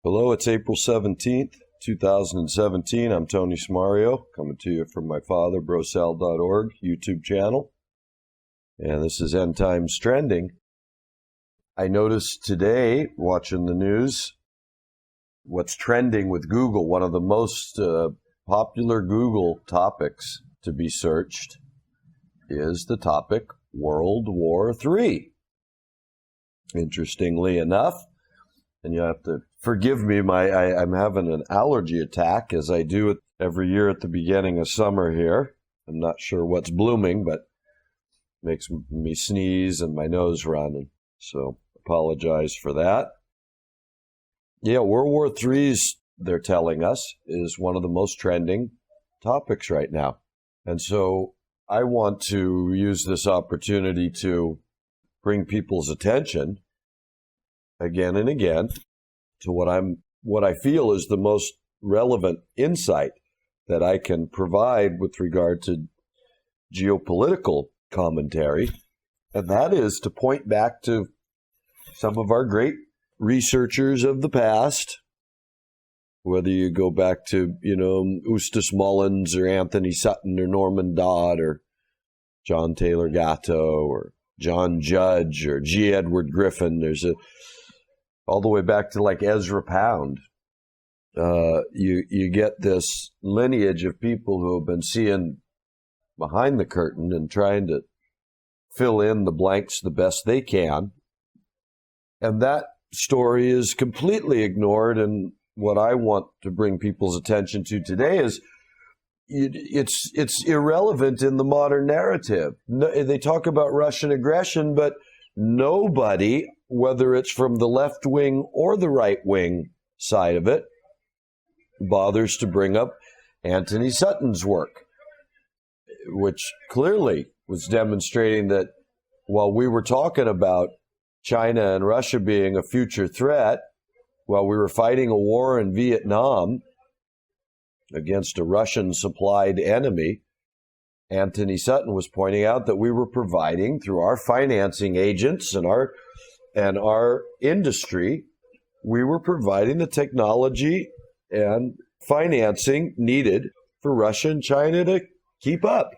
Hello, it's April 17th, 2017. I'm Tony Smario, coming to you from my father, BroSal.org YouTube channel. And this is End Times Trending. I noticed today, watching the news, what's trending with Google. One of the most popular Google topics to be searched is the topic World War III. Interestingly enough, and you have to forgive me, I'm having an allergy attack, as I do every year at the beginning of summer here. I'm not sure what's blooming, but it makes me sneeze and my nose run, and so apologize for that. Yeah, World War III, they're telling us, is one of the most trending topics right now. And so I want to use this opportunity to bring people's attention again and again to what I feel is the most relevant insight that I can provide with regard to geopolitical commentary, and that is to point back to some of our great researchers of the past, whether you go back to, Eustace Mullins or Anthony Sutton or Norman Dodd or John Taylor Gatto or John Judge or G. Edward Griffin. There's all the way back to like Ezra Pound. You get this lineage of people who have been seeing behind the curtain and trying to fill in the blanks the best they can. And that story is completely ignored. And what I want to bring people's attention to today is it's irrelevant in the modern narrative. They talk about Russian aggression, but nobody, whether it's from the left wing or the right wing side of it, bothers to bring up Anthony Sutton's work, which clearly was demonstrating that while we were talking about China and Russia being a future threat, while we were fighting a war in Vietnam against a Russian-supplied enemy, Anthony Sutton was pointing out that we were providing, through our financing agents and our industry, we were providing the technology and financing needed for Russia and China to keep up.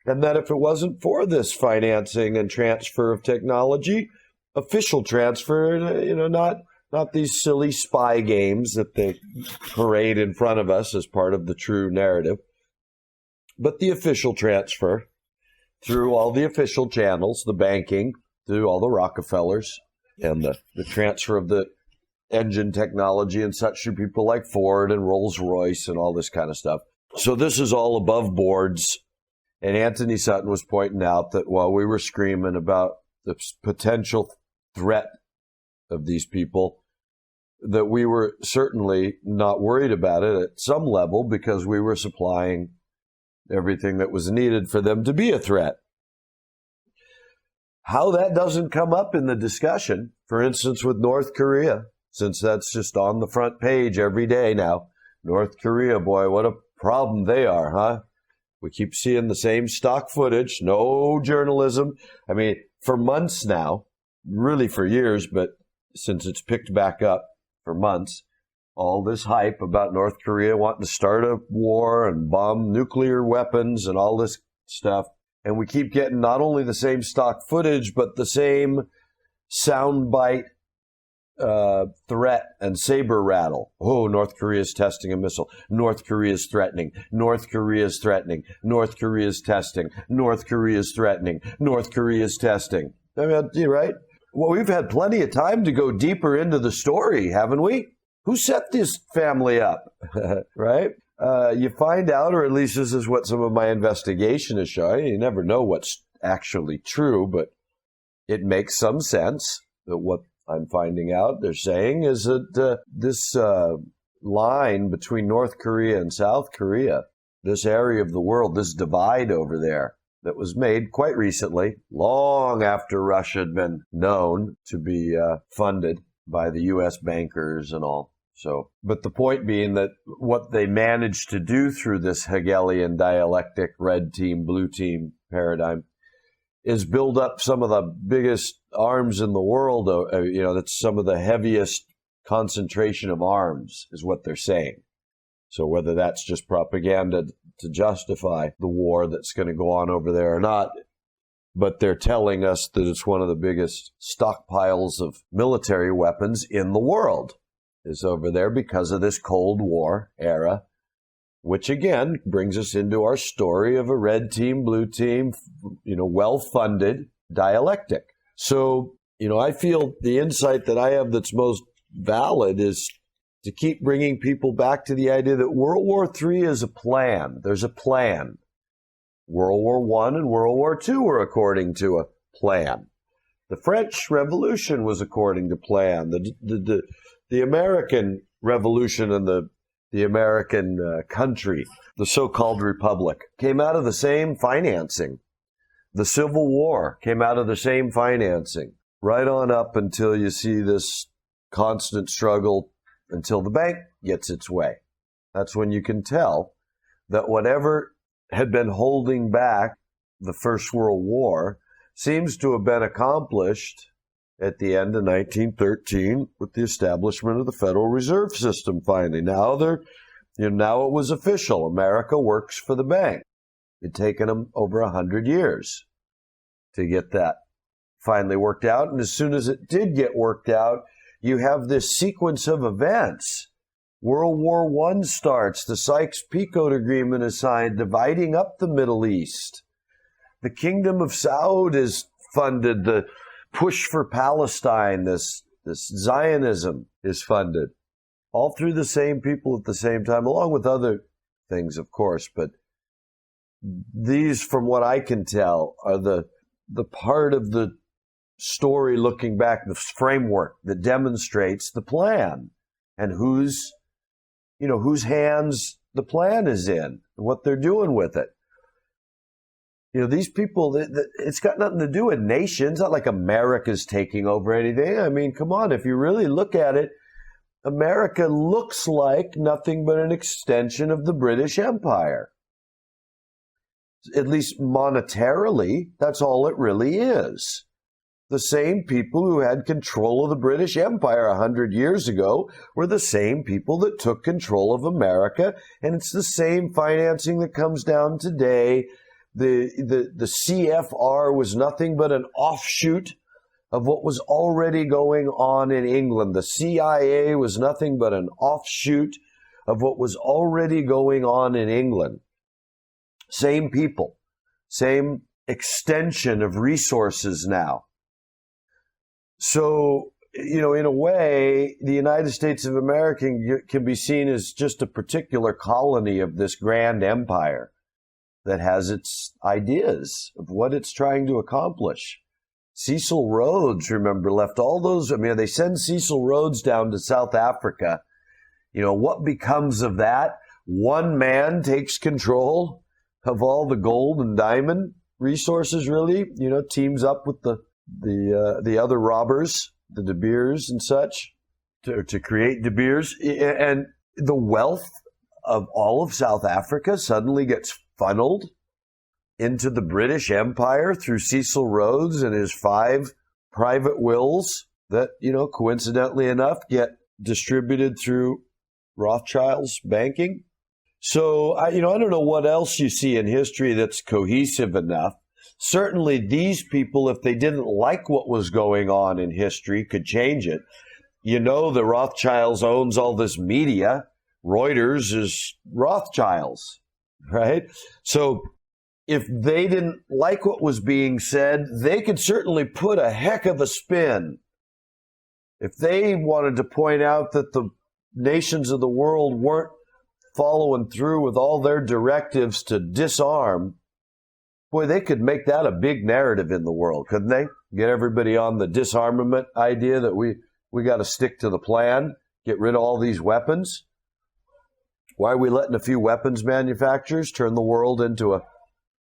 And that if it wasn't for this financing and transfer of technology, official transfer, not these silly spy games that they parade in front of us as part of the true narrative, but the official transfer through all the official channels, the banking, through all the Rockefellers, and the transfer of the engine technology and such through people like Ford and Rolls-Royce and all this kind of stuff. So this is all above boards. And Anthony Sutton was pointing out that while we were screaming about the potential threat of these people, that we were certainly not worried about it at some level because we were supplying everything that was needed for them to be a threat. How that doesn't come up in the discussion, for instance, with North Korea, since that's just on the front page every day now. North Korea, boy, what a problem they are, huh? We keep seeing the same stock footage, no journalism. I mean, for months now, really for years, but since it's picked back up for months, all this hype about North Korea wanting to start a war and bomb nuclear weapons and all this stuff. And we keep getting not only the same stock footage, but the same soundbite threat and saber rattle. Oh, North Korea is testing a missile. North Korea is threatening. North Korea is threatening. North Korea is testing. North Korea is threatening. North Korea is testing. I mean, you're right. Well, we've had plenty of time to go deeper into the story, haven't we? Who set this family up, right? You find out, or at least this is what some of my investigation is showing. You never know what's actually true, but it makes some sense that what I'm finding out they're saying is that this line between North Korea and South Korea, this area of the world, this divide over there that was made quite recently, long after Russia had been known to be funded by the U.S. bankers and all. So, but the point being that what they managed to do through this Hegelian dialectic, red team, blue team paradigm, is build up some of the biggest arms in the world. That's some of the heaviest concentration of arms, is what they're saying. So whether that's just propaganda to justify the war that's going to go on over there or not, but they're telling us that it's one of the biggest stockpiles of military weapons in the world is over there because of this Cold War era, which again brings us into our story of a red team, blue team, well-funded dialectic. So, I feel the insight that I have that's most valid is to keep bringing people back to the idea that World War III is a plan. There's a plan. World War I and World War II were according to a plan. The French Revolution was according to plan. The American Revolution and the American country, the so-called republic, came out of the same financing. The Civil War came out of the same financing, right on up until you see this constant struggle until the bank gets its way. That's when you can tell that whatever had been holding back the First World War seems to have been accomplished at the end of 1913 with the establishment of the Federal Reserve System finally. Now it was official. America works for the bank. It'd taken them over 100 years to get that finally worked out. And as soon as it did get worked out, you have this sequence of events. World War I starts. The Sykes-Picot Agreement is signed, dividing up the Middle East. The Kingdom of Saud is funded. The push for Palestine, this Zionism is funded. All through the same people at the same time, along with other things, of course. But these, from what I can tell, are the part of the story looking back, the framework that demonstrates the plan and whose hands the plan is in and what they're doing with it. These people, it's got nothing to do with nations. Not like America's taking over anything. I mean, come on, if you really look at it, America looks like nothing but an extension of the British Empire. At least monetarily, that's all it really is. The same people who had control of the British Empire 100 years ago were the same people that took control of America, and it's the same financing that comes down today. The CFR was nothing but an offshoot of what was already going on in England. The CIA was nothing but an offshoot of what was already going on in England. Same people, same extension of resources now. So, in a way, the United States of America can be seen as just a particular colony of this grand empire that has its ideas of what it's trying to accomplish. Cecil Rhodes, remember, left all those. They send Cecil Rhodes down to South Africa. What becomes of that? One man takes control of all the gold and diamond resources, really, teams up with the other robbers, the De Beers and such, to create De Beers. And the wealth of all of South Africa suddenly gets funneled into the British Empire through Cecil Rhodes and his 5 private wills that, coincidentally enough, get distributed through Rothschild's banking. So, I don't know what else you see in history that's cohesive enough. Certainly these people, if they didn't like what was going on in history, could change it. The Rothschilds owns all this media. Reuters is Rothschilds, right? So if they didn't like what was being said, they could certainly put a heck of a spin. If they wanted to point out that the nations of the world weren't following through with all their directives to disarm, boy, they could make that a big narrative in the world, couldn't they? Get everybody on the disarmament idea that we got to stick to the plan, get rid of all these weapons. Why are we letting a few weapons manufacturers turn the world into a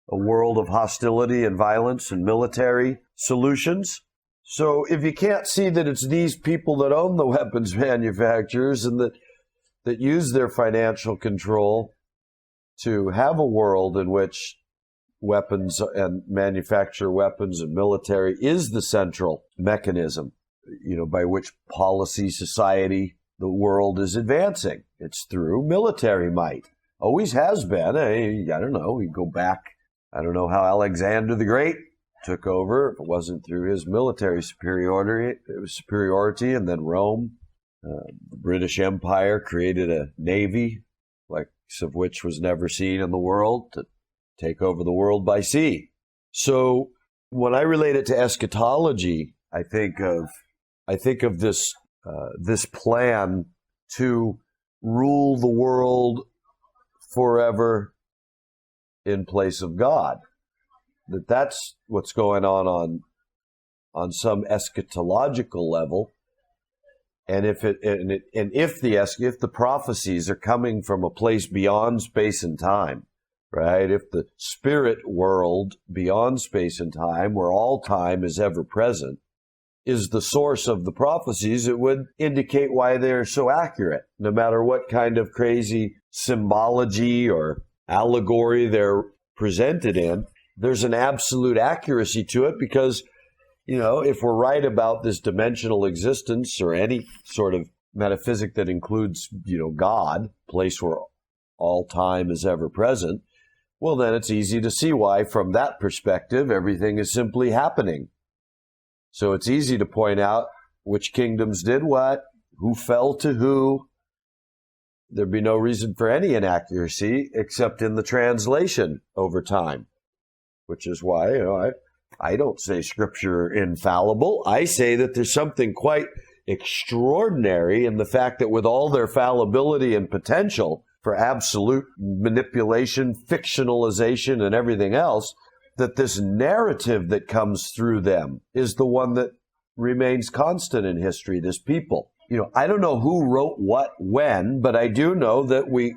world of hostility and violence and military solutions? So if you can't see that it's these people that own the weapons manufacturers and that use their financial control to have a world in which weapons and manufacture weapons and military is the central mechanism, by which policy, society, the world is advancing. It's through military might. Always has been. I don't know. We go back. I don't know how Alexander the Great took over. If it wasn't through his military superiority, and then Rome, the British Empire created a navy, likes of which was never seen in the world, to take over the world by sea. So when I relate it to eschatology, I think of this this plan to rule the world forever in place of God. That's what's going on some eschatological level. And if the prophecies are coming from a place beyond space and time, right? If the spirit world beyond space and time, where all time is ever present, is the source of the prophecies, it would indicate why they're so accurate. No matter what kind of crazy symbology or allegory they're presented in, there's an absolute accuracy to it because, if we're right about this dimensional existence or any sort of metaphysic that includes, God, place where all time is ever present, well, then it's easy to see why, from that perspective, everything is simply happening. So it's easy to point out which kingdoms did what, who fell to who. There'd be no reason for any inaccuracy except in the translation over time, which is why, I don't say Scripture infallible. I say that there's something quite extraordinary in the fact that with all their fallibility and potential for absolute manipulation, fictionalization, and everything else, that this narrative that comes through them is the one that remains constant in history, this people. I don't know who wrote what when, but I do know that we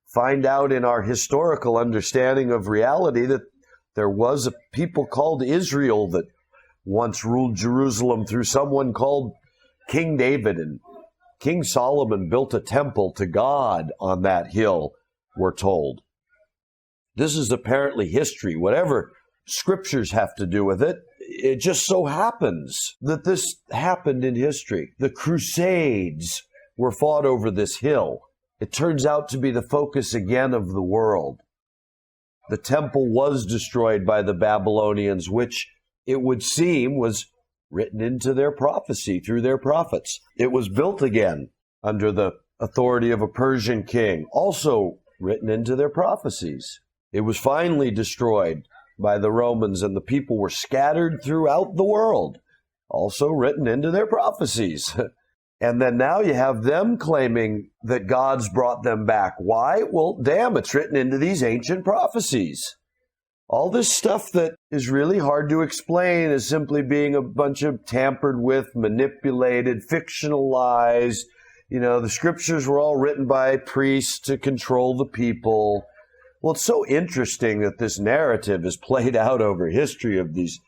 find out in our historical understanding of reality that there was a people called Israel that once ruled Jerusalem through someone called King David, and King Solomon built a temple to God on that hill, we're told. This is apparently history. Whatever scriptures have to do with it, it just so happens that this happened in history. The Crusades were fought over this hill. It turns out to be the focus again of the world. The temple was destroyed by the Babylonians, which it would seem was written into their prophecy through their prophets. It was built again under the authority of a Persian king, also written into their prophecies. It was finally destroyed by the Romans, and the people were scattered throughout the world, also written into their prophecies. And then now you have them claiming that God's brought them back. Why? Well, damn, it's written into these ancient prophecies. All this stuff that is really hard to explain is simply being a bunch of tampered with, manipulated, fictionalized. The scriptures were all written by priests to control the people. Well, it's so interesting that this narrative is played out over history of these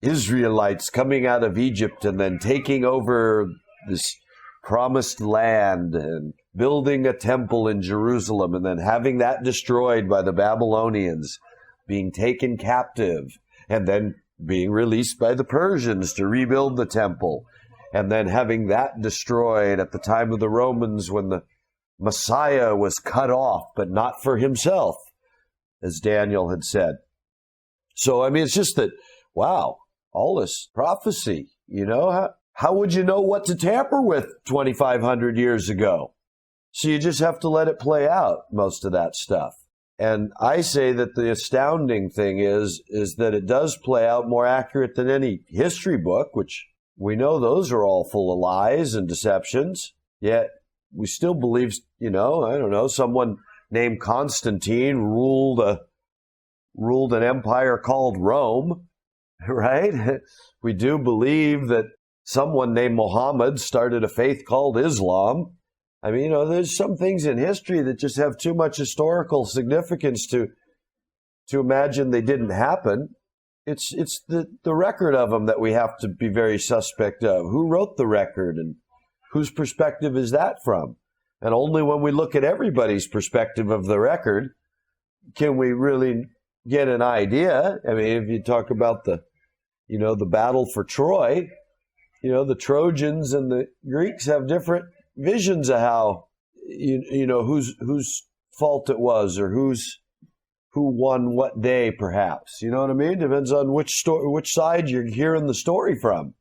Israelites coming out of Egypt and then taking over this promised land and building a temple in Jerusalem and then having that destroyed by the Babylonians, being taken captive and then being released by the Persians to rebuild the temple, and then having that destroyed at the time of the Romans when the Messiah was cut off, but not for himself, as Daniel had said. So, it's just that, wow, all this prophecy, how would you know what to tamper with 2,500 years ago? So you just have to let it play out, most of that stuff. And I say that the astounding thing is that it does play out more accurate than any history book, which we know those are all full of lies and deceptions. Yet we still believe, someone named Constantine ruled an empire called Rome, right? We do believe that someone named Muhammad started a faith called Islam. There's some things in history that just have too much historical significance to imagine they didn't happen. It's the record of them that we have to be very suspect of. Who wrote the record and whose perspective is that from? And only when we look at everybody's perspective of the record can we really get an idea. If you talk about the battle for Troy, the Trojans and the Greeks have different visions of how, whose fault it was, or who won what day, perhaps. You know what I mean? Depends on which side you're hearing the story from.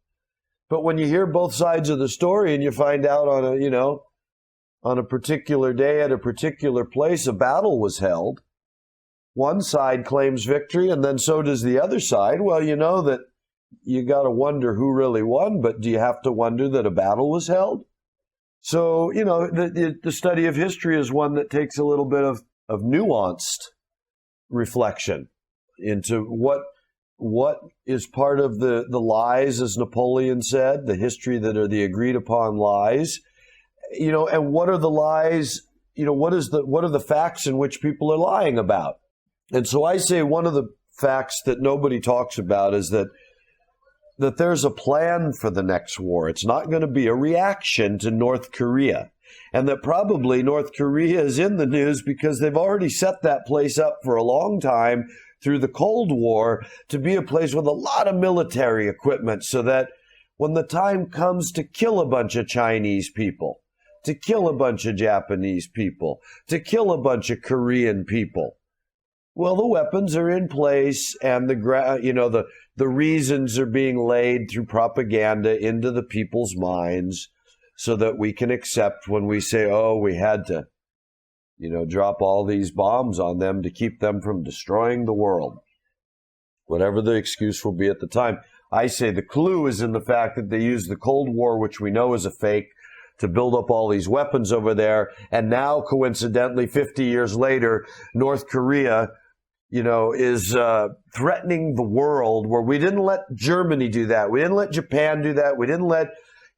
But when you hear both sides of the story and you find out on a particular day at a particular place a battle was held, one side claims victory and then so does the other side. Well, you know that you got to wonder who really won, but do you have to wonder that a battle was held? So, the study of history is one that takes a little bit of nuanced reflection into what is part of the lies, as Napoleon said, the history that are the agreed upon lies, and what are the lies, what are the facts in which people are lying about? And so I say one of the facts that nobody talks about is that there's a plan for the next war. It's not going to be a reaction to North Korea. And that probably North Korea is in the news because they've already set that place up for a long time through the Cold War to be a place with a lot of military equipment, so that when the time comes to kill a bunch of Chinese people, to kill a bunch of Japanese people, to kill a bunch of Korean people, well, the weapons are in place, and the reasons are being laid through propaganda into the people's minds, so that we can accept when we say, oh, we had to, drop all these bombs on them to keep them from destroying the world. Whatever the excuse will be at the time. I say the clue is in the fact that they used the Cold War, which we know is a fake, to build up all these weapons over there. And now, coincidentally, 50 years later, North Korea, is threatening the world, where we didn't let Germany do that. We didn't let Japan do that. We didn't let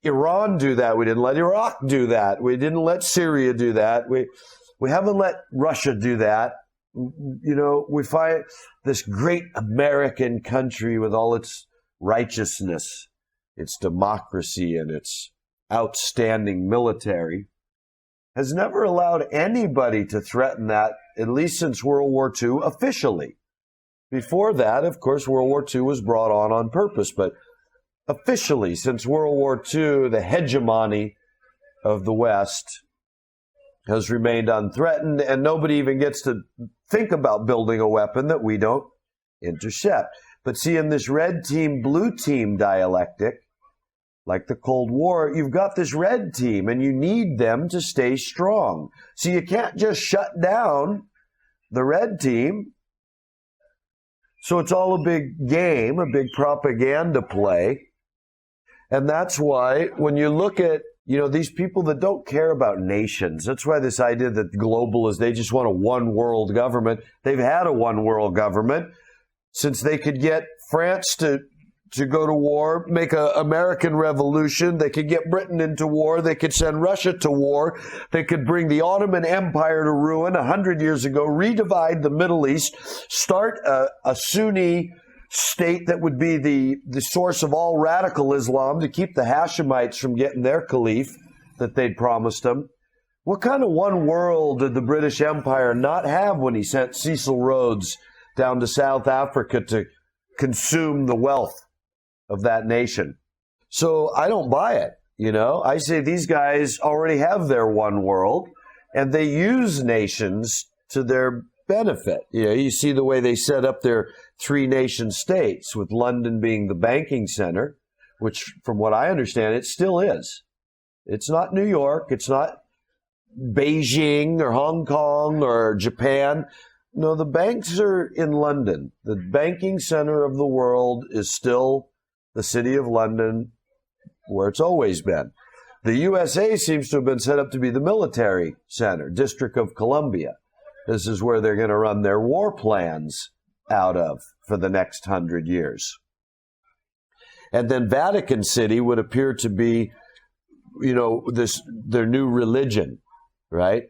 Iran do that. We didn't let Iraq do that. We didn't let Syria do that. We haven't let Russia do that. We find this great American country with all its righteousness, its democracy, and its outstanding military has never allowed anybody to threaten that, at least since World War II, officially. Before that, of course, World War II was brought on purpose, but officially, since World War II, the hegemony of the West has remained unthreatened, and nobody even gets to think about building a weapon that we don't intercept. But see, in this red team, blue team dialectic, like the Cold War, you've got this red team, and you need them to stay strong. So you can't just shut down the red team. So it's all a big game, a big propaganda play. And that's why when you look at, these people that don't care about nations, that's why this idea that global is they just want a one world government. They've had a one world government since they could get France to go to war, make an American revolution. They could get Britain into war. They could send Russia to war. They could bring the Ottoman Empire to ruin 100 years ago, redivide the Middle East, start a Sunni state that would be the source of all radical Islam to keep the Hashemites from getting their caliph that they'd promised them. What kind of one world did the British Empire not have when he sent Cecil Rhodes down to South Africa to consume the wealth of that nation? So I don't buy it. I say these guys already have their one world, and they use nations to their benefit. You see the way they set up their 3-nation states, with London being the banking center, which, from what I understand, it still is. It's not New York. It's not Beijing or Hong Kong or Japan. No, the banks are in London. The banking center of the world is still the city of London, where it's always been. The USA seems to have been set up to be the military center, District of Columbia. This is where they're going to run their war plans out of for the next 100 years. And then Vatican City would appear to be, their new religion, right?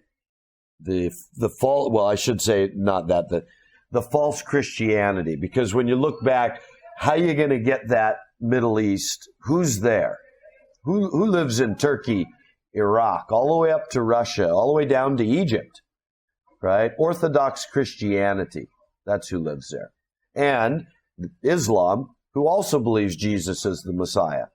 The false Christianity. Because when you look back, how are you going to get that Middle East? Who's there? Who lives in Turkey, Iraq, all the way up to Russia, all the way down to Egypt, right? Orthodox Christianity. That's who lives there. And Islam, who also believes Jesus is the Messiah.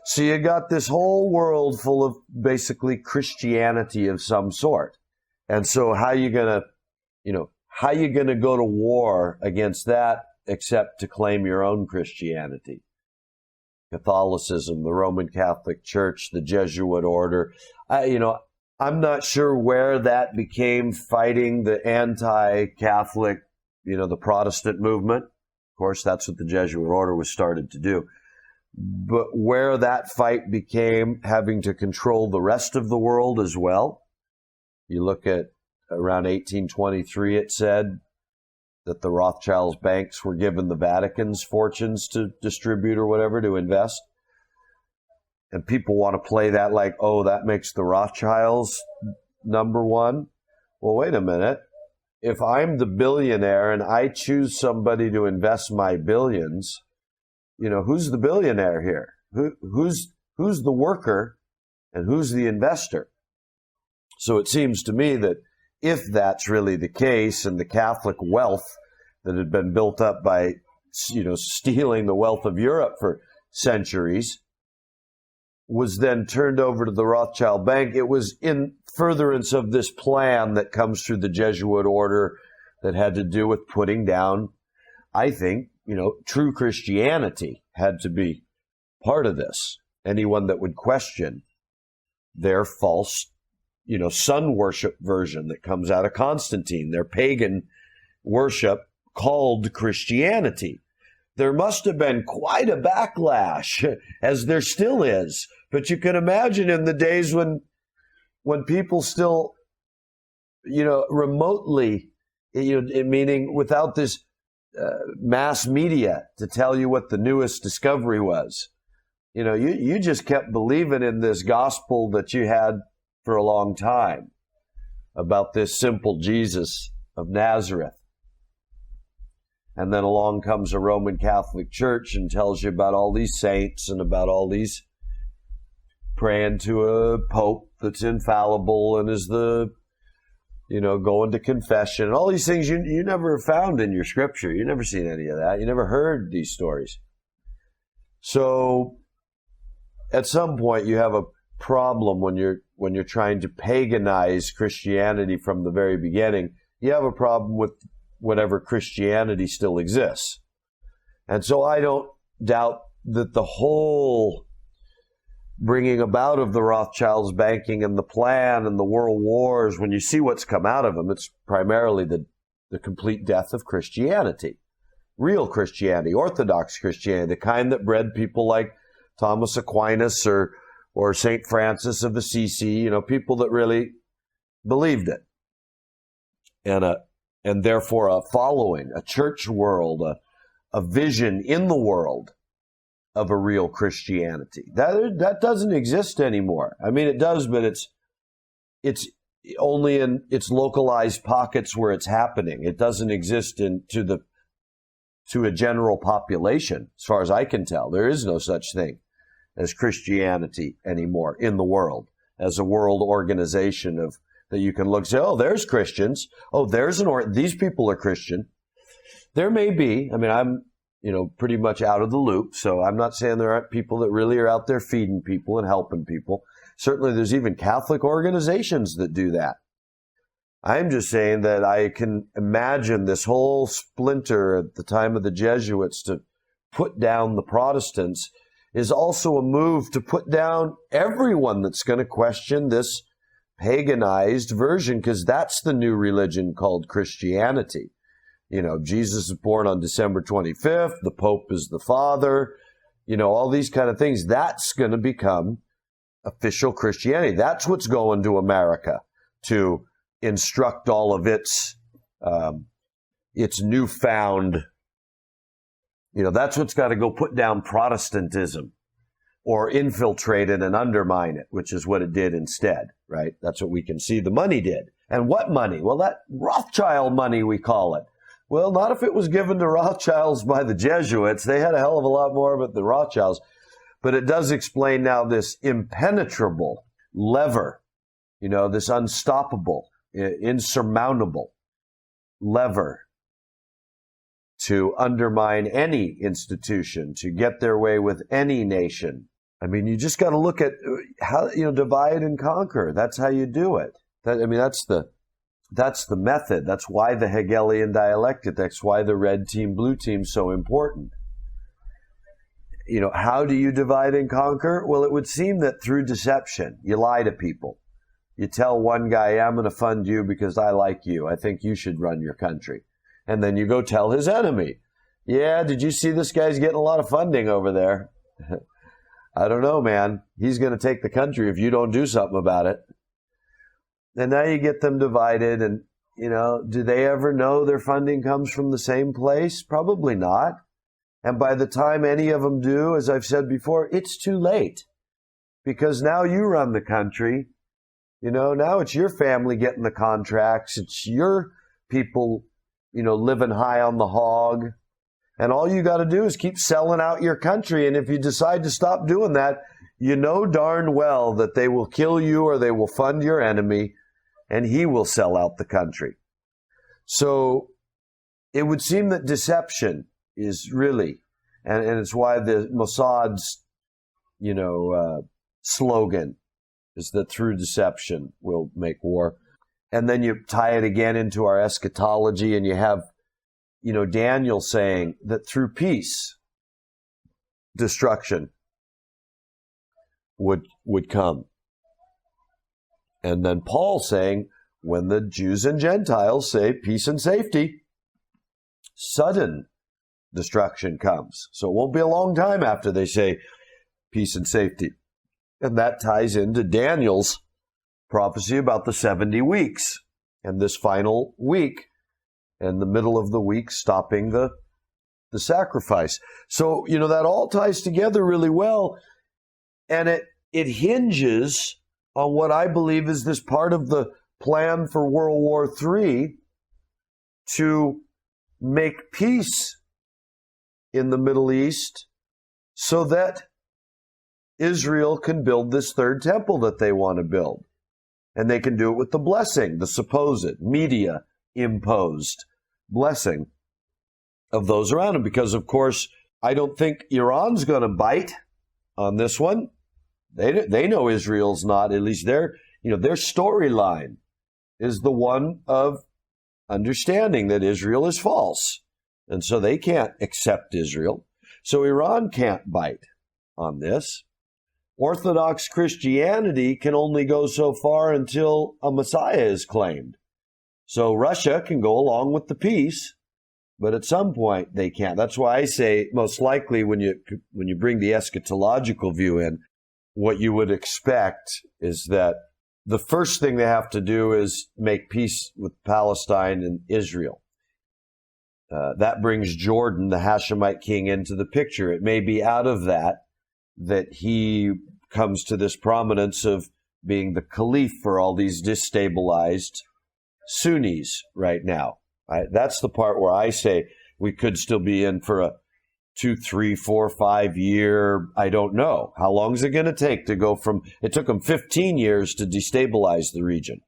So you got this whole world full of basically Christianity of some sort. And so how you going to go to war against that except to claim your own Christianity? Catholicism, the Roman Catholic Church, the Jesuit order. I'm not sure where that became fighting the anti-Catholic, the Protestant movement. Of course, that's what the Jesuit order was started to do. But where that fight became having to control the rest of the world as well. You look at around 1823, it said that the Rothschilds banks were given the Vatican's fortunes to distribute or whatever, to invest. And people want to play that like, oh, that makes the Rothschilds number one. Well, wait a minute. If I'm the billionaire and I choose somebody to invest my billions, who's the billionaire here? Who's the worker and who's the investor? So it seems to me that if that's really the case, and the Catholic wealth that had been built up by, stealing the wealth of Europe for centuries, was then turned over to the Rothschild Bank, it was in furtherance of this plan that comes through the Jesuit order that had to do with putting down, I think, true Christianity had to be part of this. Anyone that would question their false, sun worship version that comes out of Constantine, their pagan worship called Christianity. There must have been quite a backlash, as there still is. But you can imagine in the days when people still, remotely, meaning without this mass media to tell you what the newest discovery was. You just kept believing in this gospel that you had for a long time about this simple Jesus of Nazareth. And then along comes a Roman Catholic Church and tells you about all these saints and about all these praying to a pope that's infallible and is going to confession and all these things you never found in your scripture. You never seen any of that. You never heard these stories. So at some point you have a problem when you're trying to paganize Christianity from the very beginning. You have a problem with whatever Christianity still exists. And so I don't doubt that the whole bringing about of the Rothschilds banking and the plan and the world wars, when you see what's come out of them, it's primarily the complete death of Christianity. Real Christianity, Orthodox Christianity, the kind that bred people like Thomas Aquinas or St. Francis of Assisi, people that really believed it. And therefore a following, a church world, a vision in the world of a real Christianity. That doesn't exist anymore. I mean, it does, but it's only in its localized pockets where it's happening. It doesn't exist to a general population, as far as I can tell. There is no such thing as Christianity anymore in the world, as a world organization that you can look and say, oh, there's Christians. Oh, these people are Christian. There may be. I mean, I'm, pretty much out of the loop. So I'm not saying there aren't people that really are out there feeding people and helping people. Certainly there's even Catholic organizations that do that. I'm just saying that I can imagine this whole splinter at the time of the Jesuits to put down the Protestants is also a move to put down everyone that's going to question this paganized version, because that's the new religion called Christianity. Jesus is born on December 25th. The Pope is the father. All these kind of things. That's going to become official Christianity. That's what's going to America to instruct all of its newfound, that's what's got to go put down Protestantism or infiltrate it and undermine it, which is what it did instead, right? That's what we can see the money did. And what money? Well, that Rothschild money, we call it. Well, not if it was given to Rothschilds by the Jesuits. They had a hell of a lot more of it than Rothschilds. But it does explain now this impenetrable lever, this unstoppable, insurmountable lever to undermine any institution, to get their way with any nation, I mean, you just got to look at how, divide and conquer. That's how you do it. That's the method. That's why the Hegelian dialectic. That's why the red team, blue team is so important. How do you divide and conquer? Well, it would seem that through deception. You lie to people. You tell one guy, I'm going to fund you because I like you. I think you should run your country. And then you go tell his enemy, yeah, did you see this guy's getting a lot of funding over there? I don't know, man. He's going to take the country if you don't do something about it. And now you get them divided. And, do they ever know their funding comes from the same place? Probably not. And by the time any of them do, as I've said before, it's too late. Because now you run the country. Now it's your family getting the contracts. It's your people, living high on the hog. And all you got to do is keep selling out your country. And if you decide to stop doing that, you know darn well that they will kill you or they will fund your enemy and he will sell out the country. So it would seem that deception is really, and it's why the Mossad's, slogan is that through deception we'll make war. And then you tie it again into our eschatology, and you have, Daniel saying that through peace, destruction would come. And then Paul saying, when the Jews and Gentiles say peace and safety, sudden destruction comes. So it won't be a long time after they say peace and safety. And that ties into Daniel's prophecy about the 70 weeks. And this final week, and the middle of the week, stopping the sacrifice. So, that all ties together really well. And it hinges on what I believe is this part of the plan for World War III to make peace in the Middle East so that Israel can build this third temple that they want to build. And they can do it with the blessing, the supposed media imposed blessing of those around them. Because, of course, I don't think Iran's going to bite on this one. They know Israel's not, at least their storyline is the one of understanding that Israel is false. And so they can't accept Israel. So Iran can't bite on this. Orthodox Christianity can only go so far until a Messiah is claimed. So Russia can go along with the peace, but at some point they can't. That's why I say most likely when you bring the eschatological view in, what you would expect is that the first thing they have to do is make peace with Palestine and Israel. That brings Jordan, the Hashemite king, into the picture. It may be out of that he comes to this prominence of being the caliph for all these destabilized Sunnis right now. That's the part where I say we could still be in for a 2, 3, 4, 5 year, I don't know. How long is it going to take to go from, it took them 15 years to destabilize the region.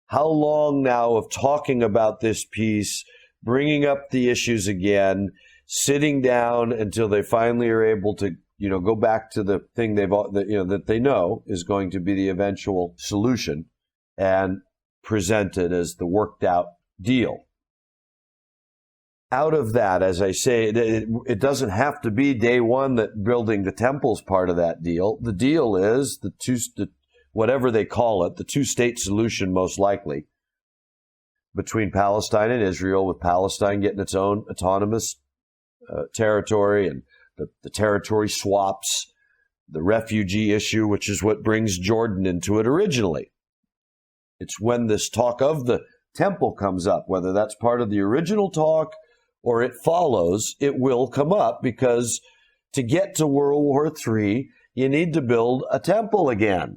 How long now of talking about this peace, bringing up the issues again, sitting down until they finally are able to, go back to the thing that they know is going to be the eventual solution and present it as the worked out deal. Out of that, as I say, it doesn't have to be day one that building the temple's part of that deal. The deal is whatever they call it, the two-state solution most likely between Palestine and Israel, with Palestine getting its own autonomous territory and the territory swaps, the refugee issue, which is what brings Jordan into it originally. It's when this talk of the temple comes up, whether that's part of the original talk or it follows, it will come up, because to get to World War III, you need to build a temple again.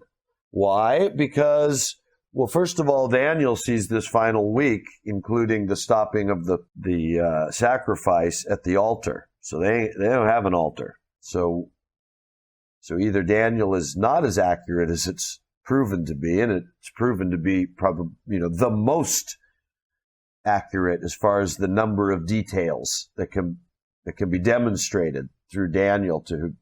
Why? Because, well, first of all, Daniel sees this final week, including the stopping of the sacrifice at the altar. So they don't have an altar. So either Daniel is not as accurate as it's proven to be, and it's proven to be probably, the most accurate as far as the number of details that can be demonstrated through Daniel to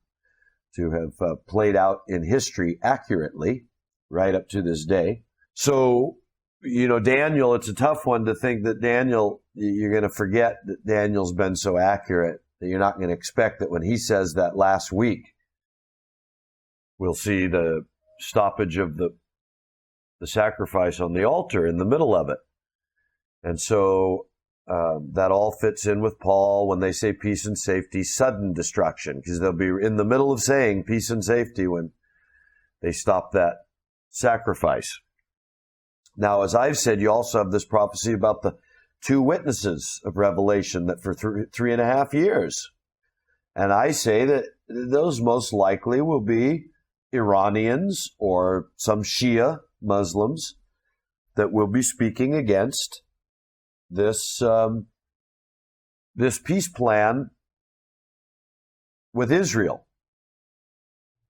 to have played out in history accurately right up to this day. So, Daniel, it's a tough one to think that Daniel, you're going to forget that Daniel's been so accurate that you're not going to expect that when he says that last week, we'll see the stoppage of the sacrifice on the altar in the middle of it. And so that all fits in with Paul when they say peace and safety, sudden destruction, because they'll be in the middle of saying peace and safety when they stop that sacrifice. Now, as I've said, you also have this prophecy about the two witnesses of Revelation that for 3.5 years. And I say that those most likely will be Iranians or some Shia Muslims that will be speaking against this peace plan with Israel,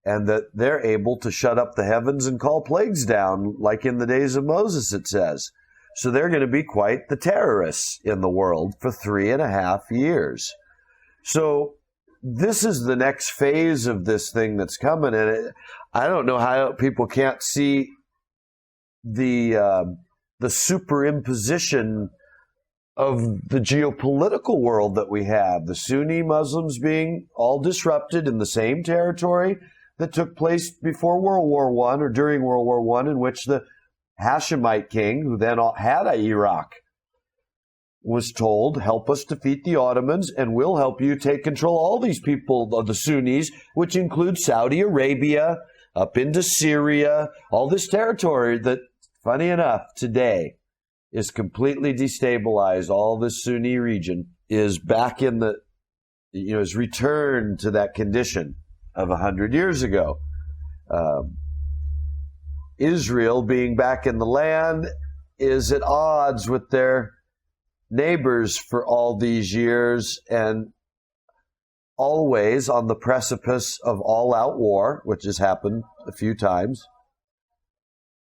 and that they're able to shut up the heavens and call plagues down, like in the days of Moses, it says. So they're going to be quite the terrorists in the world for 3.5 years. So this is the next phase of this thing that's coming, and I don't know how people can't see the superimposition of the geopolitical world that we have. The Sunni Muslims being all disrupted in the same territory that took place before World War I or during World War I, in which the Hashemite king, who then had Iraq, was told, help us defeat the Ottomans and we'll help you take control of all these people of the Sunnis, which includes Saudi Arabia, up into Syria, all this territory that, funny enough, today is completely destabilized. All this Sunni region is back in is returned to that condition of 100 years ago. Israel, being back in the land, is at odds with their neighbors for all these years and always on the precipice of all-out war, which has happened a few times,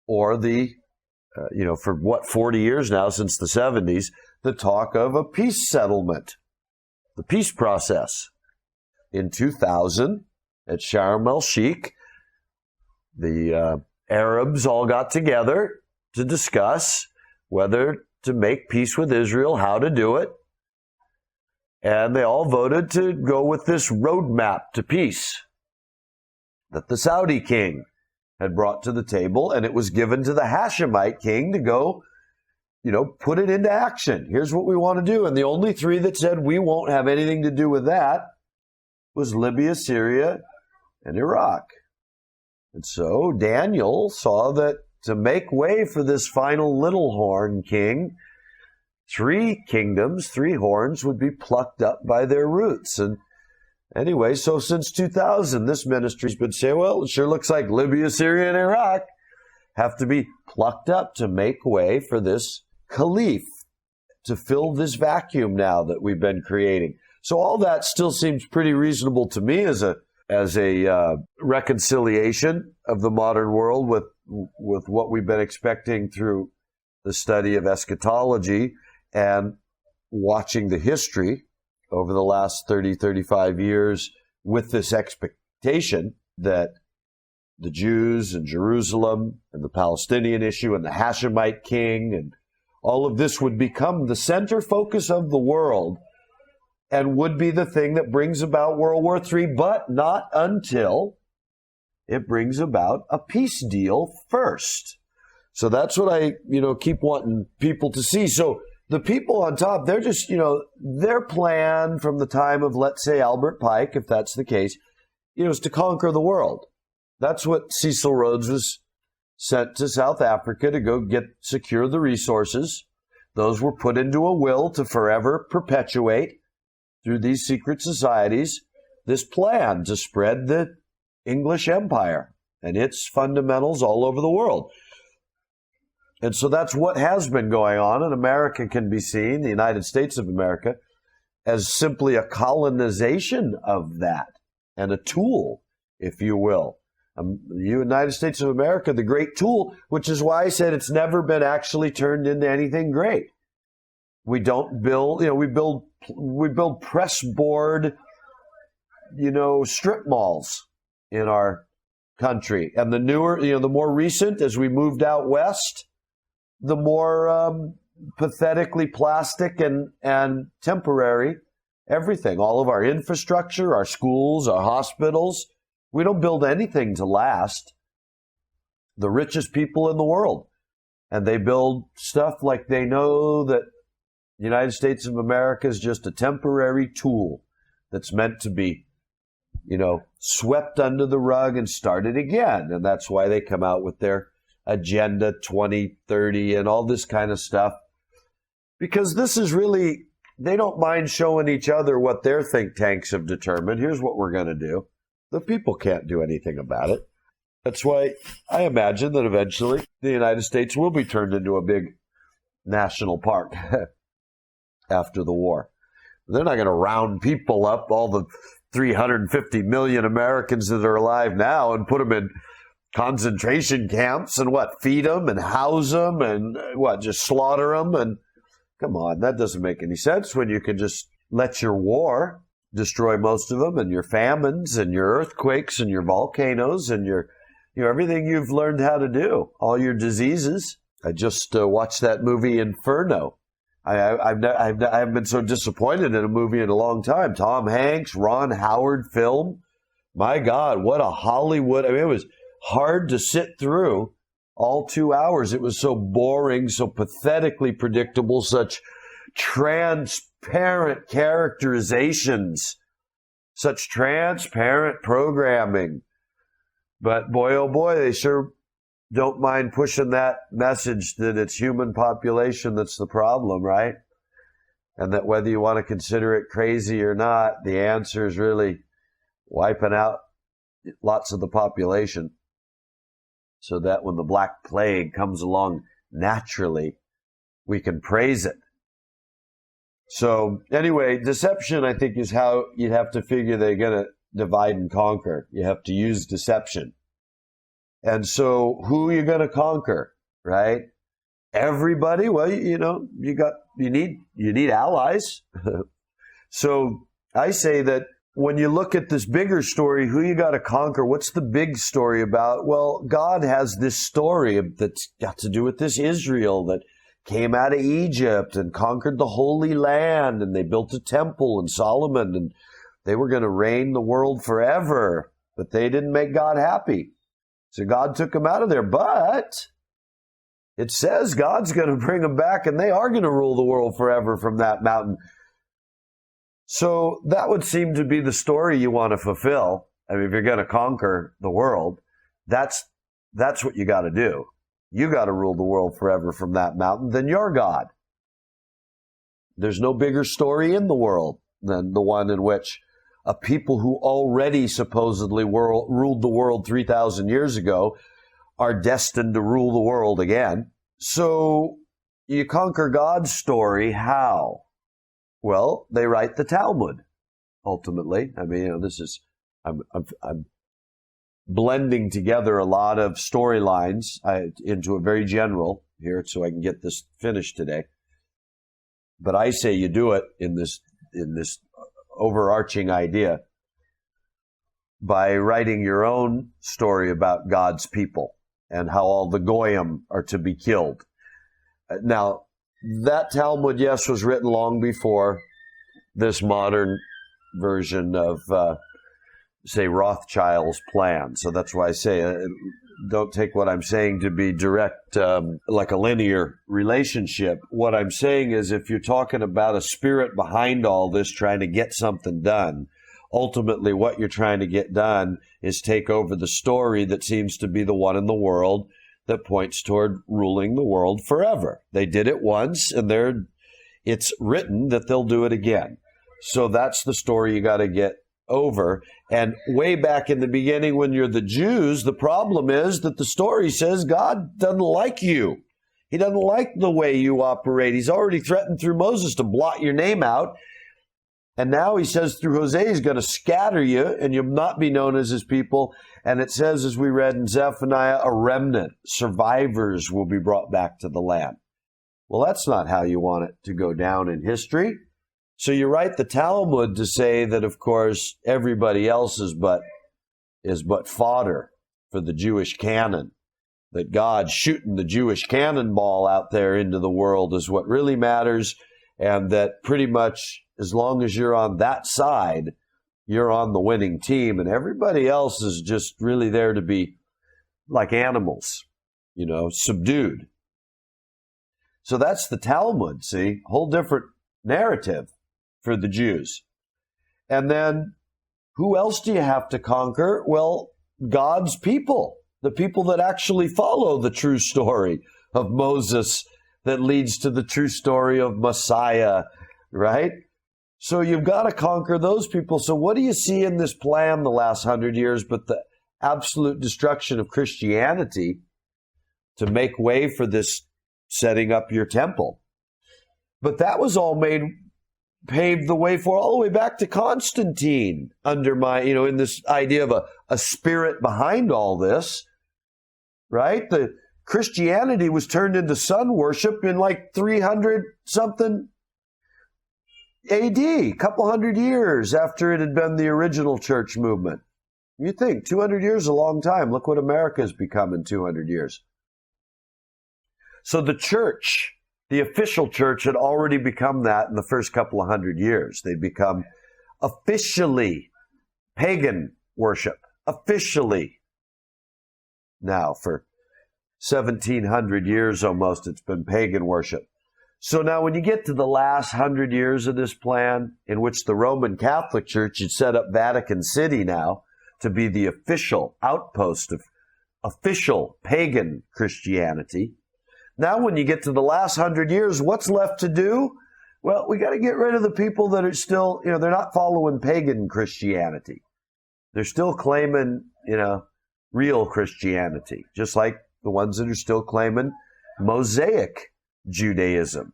or for 40 years now, since the 70s, the talk of a peace settlement, the peace process. In 2000, at Sharm el-Sheikh, the Arabs all got together to discuss whether to make peace with Israel, how to do it. And they all voted to go with this roadmap to peace that the Saudi king had brought to the table, and it was given to the Hashemite king to go, put it into action. Here's what we want to do. And the only three that said we won't have anything to do with that was Libya, Syria, and Iraq. And so Daniel saw that to make way for this final little horn king, 3 kingdoms, 3 horns would be plucked up by their roots. And anyway, so since 2000, this ministry's been saying, well, it sure looks like Libya, Syria, and Iraq have to be plucked up to make way for this caliph, to fill this vacuum now that we've been creating. So all that still seems pretty reasonable to me as a reconciliation of the modern world with what we've been expecting through the study of eschatology and watching the history over the last 30, 35 years with this expectation that the Jews and Jerusalem and the Palestinian issue and the Hashemite king and all of this would become the center focus of the world and would be the thing that brings about World War III, but not until it brings about a peace deal first. So that's what I, keep wanting people to see. So the people on top, they're just, their plan from the time of, let's say, Albert Pike, if that's the case, is to conquer the world. That's what Cecil Rhodes was sent to South Africa to go secure the resources. Those were put into a will to forever perpetuate through these secret societies this plan to spread the English Empire and its fundamentals all over the world. And so that's what has been going on, and America can be seen, the United States of America, as simply a colonization of that and a tool, if you will. The United States of America, the great tool, which is why I said it's never been actually turned into anything great. We don't build, we build press board, strip malls in our country. And the newer, the more recent, as we moved out west, the more pathetically plastic and temporary everything. All of our infrastructure, our schools, our hospitals. We don't build anything to last. The richest people in the world. And they build stuff like they know that the United States of America is just a temporary tool that's meant to be, swept under the rug and started again. And that's why they come out with their Agenda 2030 and all this kind of stuff. Because this is really, they don't mind showing each other what their think tanks have determined. Here's what we're going to do. The people can't do anything about it. That's why I imagine that eventually the United States will be turned into a big national park after the war. They're not going to round people up, all the 350 million Americans that are alive now, and put them in concentration camps and feed them and house them and just slaughter them. And come on, that doesn't make any sense when you can just let your war destroy most of them, and your famines and your earthquakes and your volcanoes and your everything you've learned how to do, all your diseases. I just watched that movie Inferno. I haven't been so disappointed in a movie in a long time. Tom Hanks, Ron Howard film. My God, what a Hollywood. I mean, it was hard to sit through all 2 hours. It was so boring, so pathetically predictable, such transparent characterizations, such transparent programming. But boy, oh boy, they sure don't mind pushing that message that it's human population that's the problem, right? And that whether you want to consider it crazy or not, the answer is really wiping out lots of the population so that when the Black Plague comes along naturally, we can praise it. So anyway, deception, I think, is how you'd have to figure they're going to divide and conquer. You have to use deception. And so who are you going to conquer, right? Everybody? Well, you need allies. So I say that when you look at this bigger story, who you got to conquer, what's the big story about? Well, God has this story that's got to do with this Israel that came out of Egypt and conquered the Holy Land, and they built a temple in Solomon, and they were going to reign the world forever, but they didn't make God happy. So God took them out of there. But it says God's going to bring them back, and they are going to rule the world forever from that mountain. So that would seem to be the story you want to fulfill. I mean, if you're going to conquer the world, that's what you got to do. You got to rule the world forever from that mountain, then you're God. There's no bigger story in the world than the one in which a people who already supposedly ruled the world 3,000 years ago are destined to rule the world again. So you conquer God's story, how? Well, they write the Talmud, ultimately. I mean, I'm blending together a lot of storylines into a very general here so I can get this finished today. But I say you do it in this overarching idea by writing your own story about God's people and how all the goyim are to be killed. Now, that Talmud, yes, was written long before this modern version of, say, Rothschild's plan. So that's why I say don't take what I'm saying to be direct, like a linear relationship. What I'm saying is if you're talking about a spirit behind all this trying to get something done, ultimately what you're trying to get done is take over the story that seems to be the one in the world that points toward ruling the world forever. They did it once, and it's written that they'll do it again. So that's the story you got to get over. And way back in the beginning when you're the Jews, the problem is that the story says God doesn't like you. He doesn't like the way you operate. He's already threatened through Moses to blot your name out. And now he says through Hosea, he's going to scatter you and you'll not be known as his people. And it says, as we read in Zephaniah, a remnant, survivors will be brought back to the land. Well, that's not how you want it to go down in history. So you write the Talmud to say that, of course, everybody else is but is but fodder for the Jewish cannon, that God shooting the Jewish cannonball out there into the world is what really matters, and that pretty much as long as you're on that side, you're on the winning team, and everybody else is just really there to be like animals, subdued. So that's the Talmud, see? Whole different narrative for the Jews. And then who else do you have to conquer? Well, God's people, the people that actually follow the true story of Moses that leads to the true story of Messiah, right? So you've got to conquer those people. So what do you see in this plan the last 100 years but the absolute destruction of Christianity to make way for this setting up your temple? But that was all paved the way for all the way back to Constantine under in this idea of a spirit behind all this, right? The Christianity was turned into sun worship in like 300 something AD, a couple hundred years after it had been the original church movement. You think 200 years is a long time. Look what America has become in 200 years. So the church, the official church, had already become that in the first couple of 100 years. They'd become officially pagan worship. Officially. Now, for 1,700 years almost, it's been pagan worship. So now when you get to the last 100 years of this plan, in which the Roman Catholic Church had set up Vatican City now to be the official outpost of official pagan Christianity, now when you get to the last 100 years, what's left to do? Well, we got to get rid of the people that are still, they're not following pagan Christianity. They're still claiming, real Christianity, just like the ones that are still claiming Mosaic Judaism.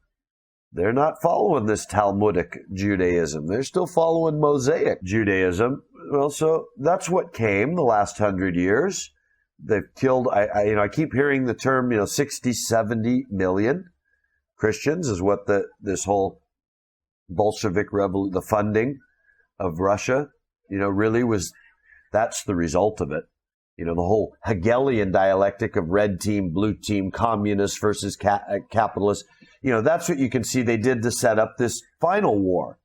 They're not following this Talmudic Judaism. They're still following Mosaic Judaism. Well, so that's what came the last 100 years. They've killed, I keep hearing the term, 60, 70 million Christians is what this whole Bolshevik revolution, the funding of Russia, really was, that's the result of it. The whole Hegelian dialectic of red team, blue team, communist versus capitalist. That's what you can see they did to set up this final war.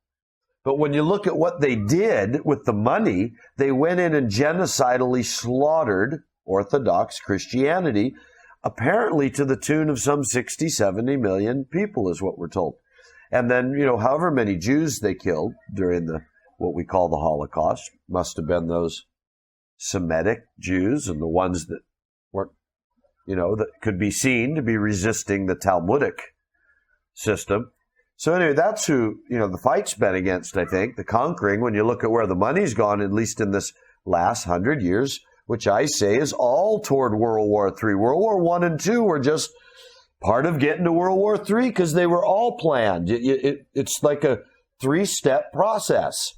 But when you look at what they did with the money, they went in and genocidally slaughtered Orthodox Christianity, apparently to the tune of some 60, 70 million people is what we're told. And then, however many Jews they killed during what we call the Holocaust, must have been those Semitic Jews and the ones that weren't, that could be seen to be resisting the Talmudic system. So anyway, that's who, the fight's been against, I think, the conquering, when you look at where the money's gone, at least in this last 100 years, which I say is all toward World War III. World War I and II were just part of getting to World War III because they were all planned. It's like a 3-step process.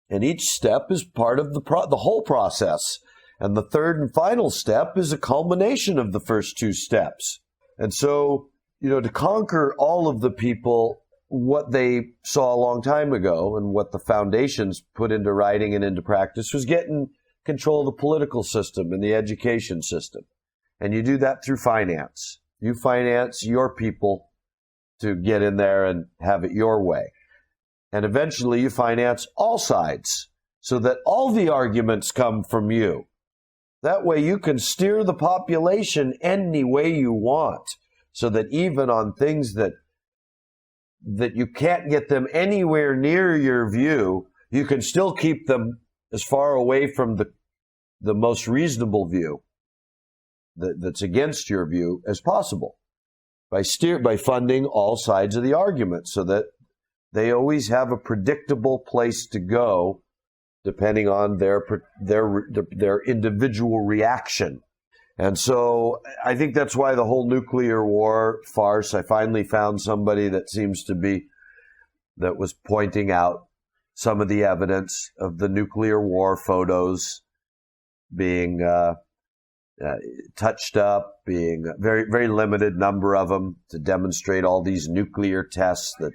And each step is part of the whole process. And the third and final step is a culmination of the first 2 steps. And so, to conquer all of the people, what they saw a long time ago and what the foundations put into writing and into practice was getting control of the political system and the education system. And you do that through finance. You finance your people to get in there and have it your way. And eventually you finance all sides so that all the arguments come from you. That way you can steer the population any way you want, so that even on things that you can't get them anywhere near your view, you can still keep them as far away from the most reasonable view that's against your view as possible by funding all sides of the argument, so that they always have a predictable place to go depending on their individual reaction. And so I think that's why the whole nuclear war farce, I finally found somebody that was pointing out some of the evidence of the nuclear war photos being touched up, being a very, very limited number of them to demonstrate all these nuclear tests that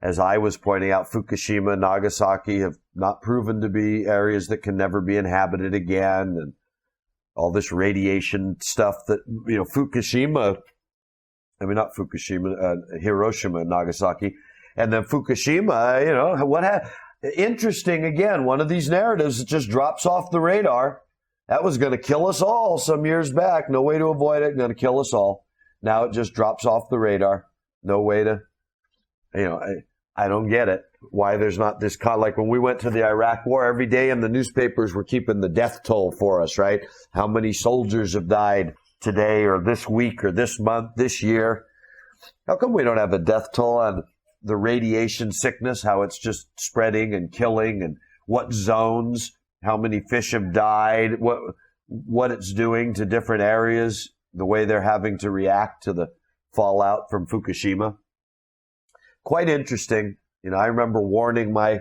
as I was pointing out, Fukushima and Nagasaki have not proven to be areas that can never be inhabited again, and all this radiation stuff that, Hiroshima and Nagasaki, and then Fukushima, what happened? Interesting, again, one of these narratives that just drops off the radar. That was going to kill us all some years back. No way to avoid it. Going to kill us all. Now it just drops off the radar. No way to, I don't get it. Why there's not this, like when we went to the Iraq war, every day in the newspapers were keeping the death toll for us, right? How many soldiers have died today or this week or this month, this year? How come we don't have a death toll on the radiation sickness, how it's just spreading and killing, and what zones, how many fish have died, what it's doing to different areas, the way they're having to react to the fallout from Fukushima? Quite interesting. I remember warning my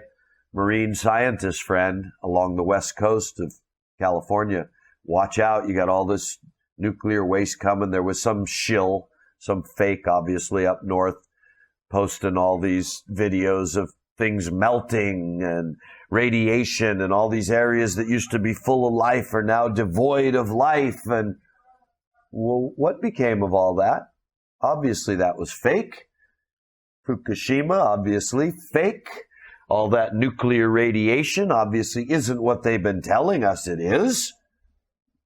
marine scientist friend along the west coast of California, watch out, you got all this nuclear waste coming. There was some shill, some fake, obviously, up north, posting all these videos of things melting and radiation, and all these areas that used to be full of life are now devoid of life. And, well, what became of all that? Obviously, that was fake. Fukushima, obviously fake. All that nuclear radiation obviously isn't what they've been telling us it is.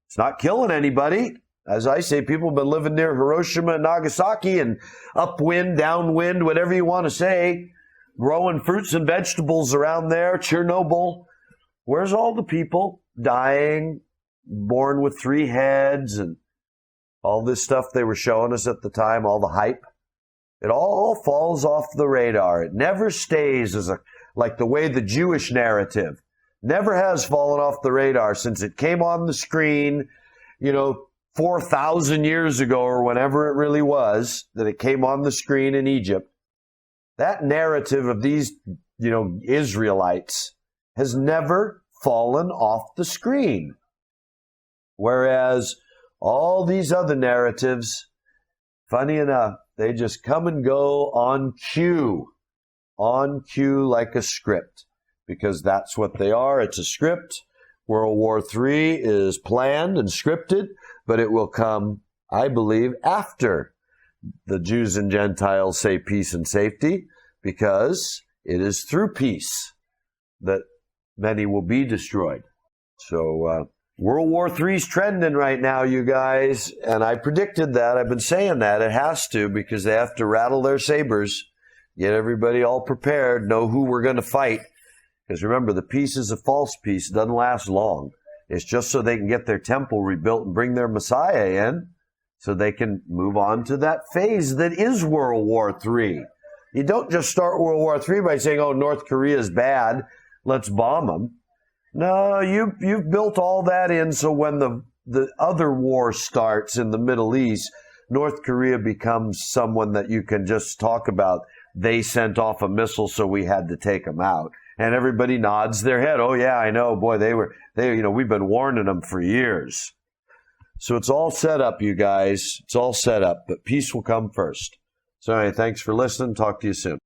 It's not killing anybody. As I say, people have been living near Hiroshima and Nagasaki, and upwind, downwind, whatever you want to say, growing fruits and vegetables around there, Chernobyl. Where's all the people dying, born with 3 heads, and all this stuff they were showing us at the time, all the hype? It all falls off the radar. It never stays like the way the Jewish narrative never has fallen off the radar since it came on the screen, 4,000 years ago, or whenever it really was that it came on the screen in Egypt. That narrative of these, Israelites has never fallen off the screen. Whereas all these other narratives, funny enough, they just come and go on cue like a script, because that's what they are. It's a script. World War III is planned and scripted, but it will come, I believe, after the Jews and Gentiles say peace and safety, because it is through peace that many will be destroyed. So, World War III is trending right now, you guys, and I predicted that. I've been saying that. It has to, because they have to rattle their sabers, get everybody all prepared, know who we're going to fight. Because remember, the peace is a false peace. It doesn't last long. It's just so they can get their temple rebuilt and bring their Messiah in, so they can move on to that phase that is World War III. You don't just start World War III by saying, oh, North Korea is bad, let's bomb them. No, you've built all that in so when the other war starts in the Middle East, North Korea becomes someone that you can just talk about. They sent off a missile, so we had to take them out. And everybody nods their head. Oh, yeah, I know. Boy, we've been warning them for years. So it's all set up, you guys. It's all set up, but peace will come first. So anyway, thanks for listening. Talk to you soon.